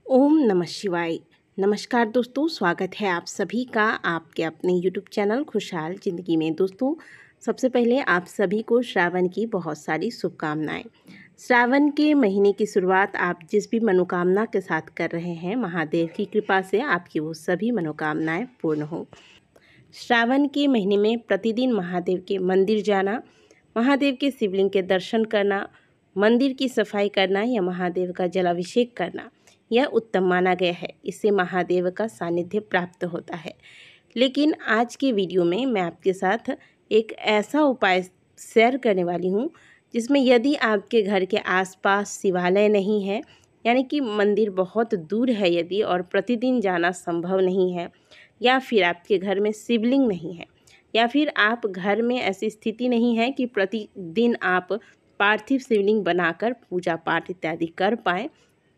ओम नमः शिवाय। नमस्कार दोस्तों, स्वागत है आप सभी का आपके अपने यूट्यूब चैनल खुशहाल ज़िंदगी में। दोस्तों, सबसे पहले आप सभी को श्रावण की बहुत सारी शुभकामनाएं। श्रावण के महीने की शुरुआत आप जिस भी मनोकामना के साथ कर रहे हैं, महादेव की कृपा से आपकी वो सभी मनोकामनाएं पूर्ण हो। श्रावण के महीने में प्रतिदिन महादेव के मंदिर जाना, महादेव के शिवलिंग के दर्शन करना, मंदिर की सफाई करना या महादेव का जलाभिषेक करना यह उत्तम माना गया है। इससे महादेव का सानिध्य प्राप्त होता है। लेकिन आज के वीडियो में मैं आपके साथ एक ऐसा उपाय शेयर करने वाली हूँ जिसमें यदि आपके घर के आसपास शिवालय नहीं है, यानी कि मंदिर बहुत दूर है यदि और प्रतिदिन जाना संभव नहीं है, या फिर आपके घर में शिवलिंग नहीं है, या फिर आप घर में ऐसी स्थिति नहीं है कि प्रतिदिन आप पार्थिव शिवलिंग बनाकर पूजा पाठ इत्यादि कर पाएँ,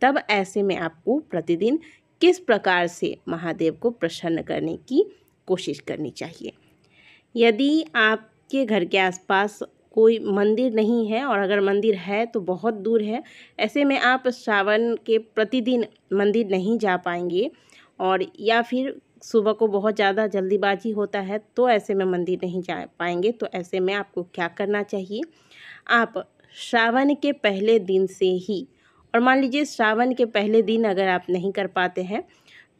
तब ऐसे में आपको प्रतिदिन किस प्रकार से महादेव को प्रसन्न करने की कोशिश करनी चाहिए। यदि आपके घर के आसपास कोई मंदिर नहीं है और अगर मंदिर है तो बहुत दूर है, ऐसे में आप श्रावण के प्रतिदिन मंदिर नहीं जा पाएंगे, और या फिर सुबह को बहुत ज़्यादा जल्दीबाजी होता है तो ऐसे में मंदिर नहीं जा पाएंगे, तो ऐसे में आपको क्या करना चाहिए, आप श्रावण के पहले दिन से ही, और मान लीजिए श्रावण के पहले दिन अगर आप नहीं कर पाते हैं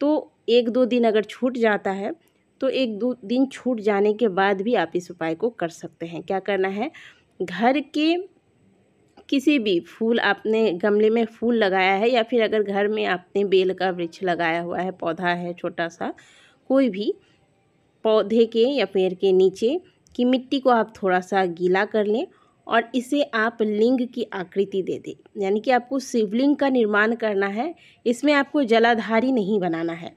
तो एक दो दिन अगर छूट जाता है तो एक दो दिन छूट जाने के बाद भी आप इस उपाय को कर सकते हैं। क्या करना है, घर के किसी भी फूल, आपने गमले में फूल लगाया है या फिर अगर घर में आपने बेल का वृक्ष लगाया हुआ है, पौधा है छोटा सा, कोई भी पौधे के या पेड़ के नीचे की मिट्टी को आप थोड़ा सा गीला कर लें और इसे आप लिंग की आकृति दे दें। यानी कि आपको शिवलिंग का निर्माण करना है, इसमें आपको जलाधारी नहीं बनाना है।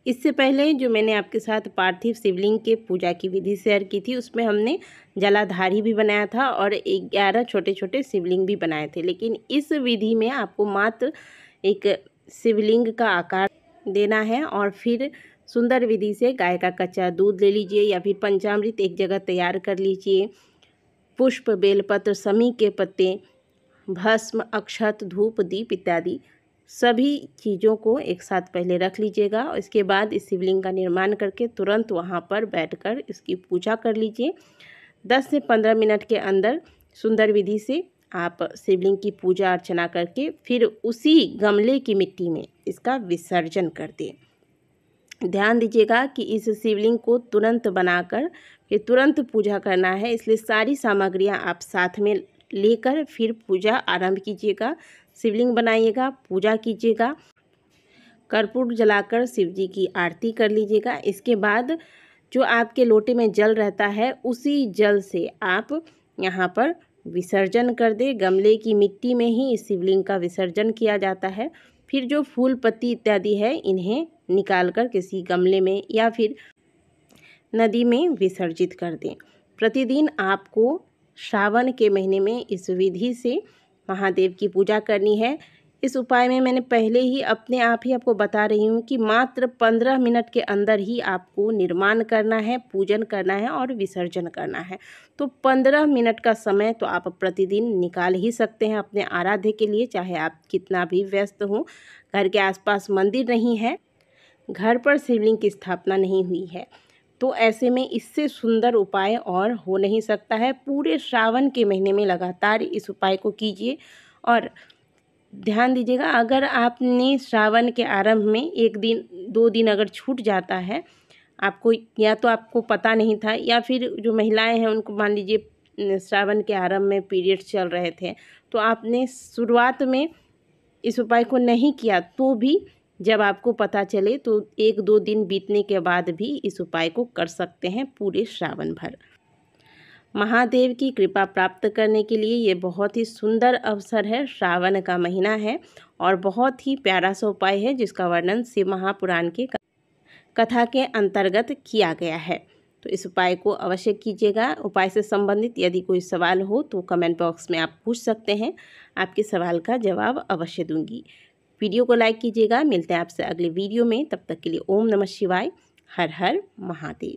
इससे पहले जो मैंने आपके साथ पार्थिव शिवलिंग के पूजा की विधि शेयर की थी, उसमें हमने जलाधारी भी बनाया था और 11 छोटे छोटे शिवलिंग भी बनाए थे। लेकिन इस विधि में आपको मात्र एक शिवलिंग का आकार देना है और फिर सुंदर विधि से गाय का कच्चा दूध ले लीजिए या फिर पंचामृत एक जगह तैयार कर लीजिए, पुष्प, बेलपत्र, समी के पत्ते, भस्म, अक्षत, धूप, दीप इत्यादि सभी चीज़ों को एक साथ पहले रख लीजिएगा और इसके बाद इस शिवलिंग का निर्माण करके तुरंत वहाँ पर बैठकर इसकी पूजा कर लीजिए। 10 से 15 मिनट के अंदर सुंदर विधि से आप शिवलिंग की पूजा अर्चना करके फिर उसी गमले की मिट्टी में इसका विसर्जन कर दें। ध्यान दीजिएगा कि इस शिवलिंग को तुरंत बनाकर फिर तुरंत पूजा करना है, इसलिए सारी सामग्रियां आप साथ में लेकर फिर पूजा आरंभ कीजिएगा। शिवलिंग बनाइएगा, पूजा कीजिएगा, कर्पूर जलाकर शिव जी की आरती कर लीजिएगा। इसके बाद जो आपके लोटे में जल रहता है उसी जल से आप यहाँ पर विसर्जन कर दें। गमले की मिट्टी में ही इस शिवलिंग का विसर्जन किया जाता है। फिर जो फूल पत्ती इत्यादि है इन्हें निकालकर किसी गमले में या फिर नदी में विसर्जित कर दें। प्रतिदिन आपको श्रावण के महीने में इस विधि से महादेव की पूजा करनी है। इस उपाय में मैंने पहले ही अपने आप ही आपको बता रही हूँ कि मात्र 15 मिनट के अंदर ही आपको निर्माण करना है, पूजन करना है और विसर्जन करना है। तो 15 मिनट का समय तो आप प्रतिदिन निकाल ही सकते हैं अपने आराध्य के लिए, चाहे आप कितना भी व्यस्त हों। घर के आसपास मंदिर नहीं है, घर पर शिवलिंग की स्थापना नहीं हुई है, तो ऐसे में इससे सुंदर उपाय और हो नहीं सकता है। पूरे श्रावण के महीने में लगातार इस उपाय को कीजिए। और ध्यान दीजिएगा, अगर आपने श्रावण के आरंभ में एक दिन दो दिन अगर छूट जाता है आपको, या तो आपको पता नहीं था या फिर जो महिलाएं हैं उनको मान लीजिए श्रावण के आरंभ में पीरियड्स चल रहे थे तो आपने शुरुआत में इस उपाय को नहीं किया, तो भी जब आपको पता चले तो एक दो दिन बीतने के बाद भी इस उपाय को कर सकते हैं पूरे श्रावण भर। महादेव की कृपा प्राप्त करने के लिए ये बहुत ही सुंदर अवसर है। श्रावण का महीना है और बहुत ही प्यारा सा उपाय है जिसका वर्णन शिव महापुराण के कथा के अंतर्गत किया गया है। तो इस उपाय को अवश्य कीजिएगा। उपाय से संबंधित यदि कोई सवाल हो तो कमेंट बॉक्स में आप पूछ सकते हैं, आपके सवाल का जवाब अवश्य दूंगी। वीडियो को लाइक कीजिएगा। मिलते हैं आपसे अगले वीडियो में, तब तक के लिए ओम नमः शिवाय। हर हर महादेव।